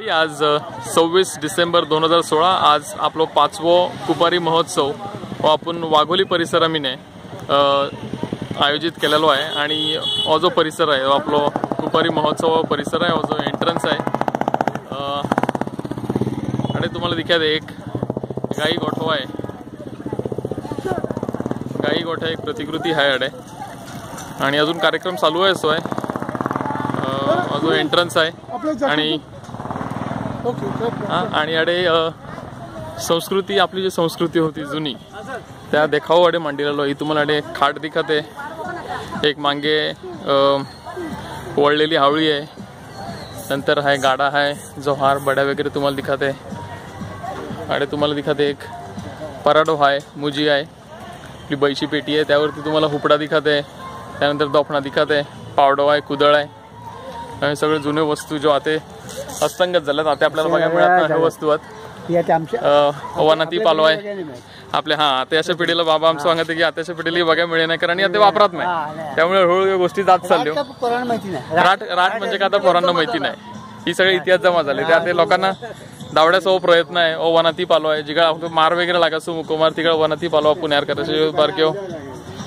मंडळी, आज 26 डिसेंबर 2016 आज आपलो 5वो कुपारी महोत्सव हो आपण वाघोली परिसरामीने आयोजित केलेलो आहे। आणि हो जो परिसर आहे आपलो कुपारी महोत्सव परिसर आहे, हो जो एंट्रन्स आहे आणि तुम्हाला दिसत एक गाई गोठवा आहे। गाई गोठा एक प्रतिकृती आहे अडे आणि अजून कार्यक्रम चालू आहे। सो आहे जो एंट्रन्स आहे आणि अडे संस्कृती आपली जी संस्कृती होती जुनी त्या देखाव अडे मांडलेलो ही तुम्हाला अडे खाट दिखते, एक मांगे वळलेली हावळी आहे, नंतर है गाडा है जो हार बड्या वगैरे तुम्हाला दिखते अडे तुम्हाला दिखते एक पराडो आहे, मुजी आहे, आपली बैची पेटी आहे त्यावरती तुम्हाला हुपडा दिखते, त्यानंतर दोफणा दिखते, पावडो आहे, कुदळ आहे आणि सगळे जुने वस्तू जो आते हस्तंगत झाल्यात आता आपल्याला बघायला मिळत नाही वस्तू आहेत। वनाती पालो आहे आपल्या आता अशा पिढीला बाबा आमचं सांगते की आताच्या पिढीला बघायला मिळे नाही कारण ते वापरत नाही, त्यामुळे हळूहळू गोष्टी जात चालल्या। राट म्हणजे का आता पोरांना माहिती नाही, ही सगळे इतिहास जमा झाले त्या ते लोकांना दावड्याचा प्रयत्न आहे। वनाती पालो आहे जिगा मार वगैरे लागायचो मुकोमार तिकडे वनाती पालो पुण्यार करायचे बारक्यो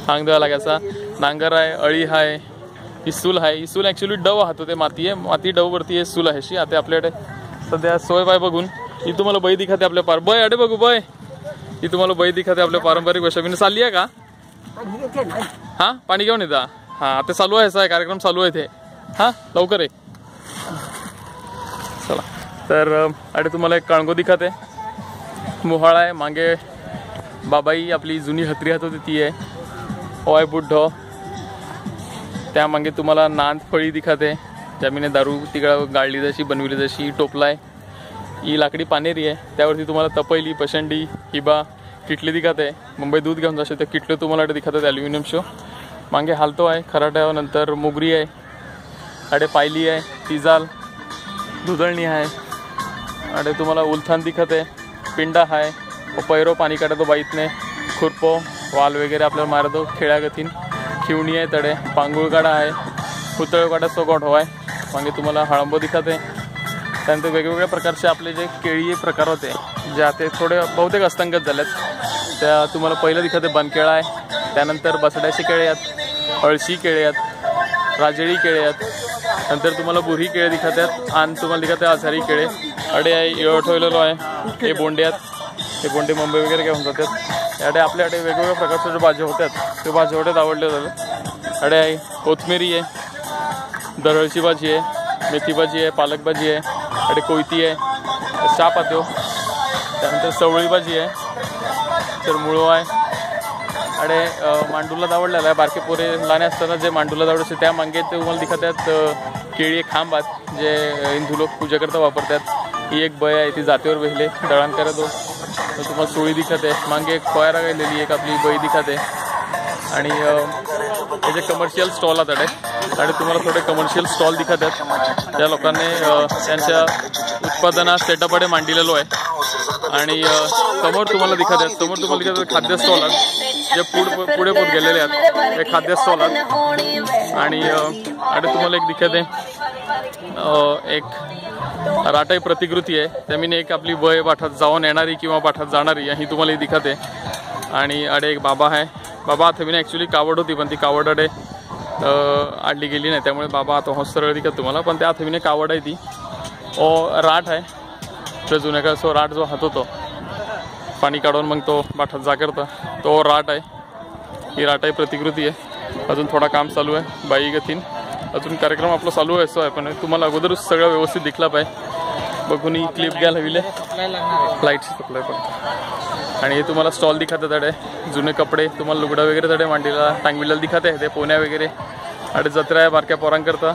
हांग द्यावा लागायचा, नांगर आहे, अळी आहे, इसूल आहे, इसूल ऍक्च्युअली डव हातो ते माती आहे, माती डव वरती आहे, सूल आहे शी आता आपल्याकडे सध्या सोय पाय बघून ही तुम्हाला बई दिखते आपल्या बय अडे बघू बय ही तुम्हाला बई दिखते आपल्या पारंपरिक वेशाने चालली आहे का? हा पाणी घेऊन येता हा आता चालू आहे कार्यक्रम चालू आहे ते हा लवकर आहे चला। तर अडे तुम्हाला एक कळंगो दिखते, मोहाळा आहे, मागे बाबाई आपली जुनी हत्री हात होती ती आहे, ओय बुड्ढो त्या मागे तुम्हाला नांद फळी दिखते जमीने दारू तिकडं गाळली जशी बनविली जशी, टोपला आहे, ही लाकडी पानेरी आहे त्यावरती तुम्हाला तपैली, पशंडी, हिबा, किटली दिखते, मुंबई दूध घेऊन जसे ते किटले तुम्हाला दिखतात ॲल्युमिनियम शो, मागे हालतो आहे, खराटा, नंतर मुगरी आहे, अडे पायली आहे, तिजाल, दुधळणी आहे, अडे तुम्हाला उलथान दिखते, पिंडा आहे, पैरो पाणी काढतो बाईतने, खुरपो वाल वगैरे आपल्याला मारतो, खेळ्यागतीन खिवणी आहे, तडे पांगुळगाडा आहे, पुतळगाडाचा गोठवा आहे, मागे तुम्हाला हळंबो दिखते, त्यानंतर वेगवेगळ्या प्रकारचे आपले जे केळी प्रकार होते जे आता थोडे बहुतेक अस्तंगत झालेत त्या तुम्हाला पहिलं दिखते बनकेळा आहे, त्यानंतर बसड्याचे केळे आहेत, अळशी केळे आहेत, राजेळी केळे आहेत, नंतर तुम्हाला बुरी केळे दिखतात आणि तुम्हाला दिखते आझारी केळे अडे आहे, इळो ठेवलेलो आहे, हे बोंडे आहेत, हे बोंडे मुंबई वगैरे घेऊन जातात अडे आपल्याकडे वेगवेगळ्या प्रकारचे जे भाज्या होत्यात ते भाज्या होत्यात आवडले जातात अडे आहे, कोथमिरी आहे, दरळची भाजी आहे, मेथी भाजी आहे, पालक भाजी आहे, अडे कोयती आहे, शाप आतो, त्यानंतर सवळी भाजी आहे, तर मुळो आहे, अडे मांडूला दावडलेला आहे, बारके पोरे लहान असताना जे मांडूला दावडायचे त्या मागे ते तुम्हाला दिखतात केळी खांब आहेत जे हिंदू लोक पूजा करता वापरतात, ही एक बय आहे ती जातीवर वेहिले दळण करतो, तर तुम्हाला सोळी दिखते, मागे एक खोयारा गेलेली एक आपली बई दिखते आणि त्याचे कमर्शियल स्टॉल आहेत अडे तुम्हाला थोडे कमर्शियल स्टॉल दिखत आहेत त्या लोकांनी त्यांच्या उत्पादना सेटअप अडे मांडलेलो आहे आणि समोर तुम्हाला दिखत आहेत, समोर तुम्हाला दिखत खाद्य स्टॉल आहेत जे पुढे पोत गेलेले आहेत ते खाद्य स्टॉल आहेत आणि अडे तुम्हाला एक दिखत आहे एक राटाई प्रतिकृती आहे त्यामीने एक आपली वय बाठात जाऊन येणारी किंवा बाठात जाणारी ही तुम्हाला दिखत आहे आणि अडे एक बाबा आहे, बाबा आता ॲक्च्युली कावड होती पण ती कावड अडे आडली गेली नाही त्यामुळे बाबा आता हो सरळ दिखत तुम्हाला, पण त्या हातवीने कावड आहे ती राट आहे तर जुन्या काळ सो राट जो हात होतो पाणी काढून मग तो बाठात जा करता तो राट आहे, ही राटाई प्रतिकृती आहे। अजून थोडा काम चालू आहे बाई गतीन, अजून कार्यक्रम आपला चालू आहे सो आहे पण तुम्हाला अगोदर सगळं व्यवस्थित दिखला पाहिजे बघून ही क्लिप घ्यायला हवीले लाईटची सप्लाय पडते आणि हे तुम्हाला स्टॉल दिखतात अडे जुने कपडे तुम्हाला लुगडा वगैरे तडे मांडीला टांगविला दिखते ते पोन्या वगैरे अडे जत्रा आहे बारक्या पोरांकरता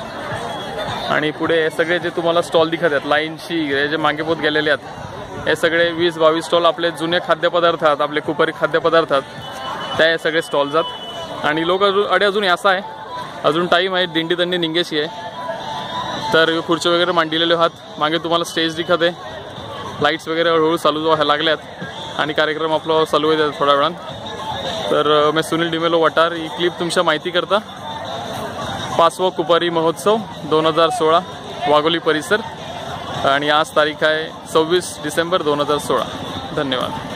आणि पुढे हे सगळे जे तुम्हाला स्टॉल दिखतात लाईनशी हे जे मागे पोत गेलेले आहेत हे सगळे 20-22 स्टॉल आपले जुने खाद्यपदार्थ आहेत आपले कुपारी खाद्यपदार्थ आहेत त्या हे सगळे स्टॉल जात आणि लोक अजून असा आहे अजून टाईम आहे दिंडी दंडी निघायची आहे तर खुर्ची वगैरे मांडलेले आहात मागे तुम्हाला स्टेज दिखते लाईट्स वगैरे हळूहळू चालू व्हायला लागल्यात आणि कार्यक्रम आपला चालू आहे थोड्या वेळात। तर मी सुनील डिमेलो वटार ही क्लिप तुमच्या माहिती करता 5वा कुपारी महोत्सव 2016 वाघोली परिसर आणि आज तारीख आहे 26 डिसेंबर 2016. धन्यवाद.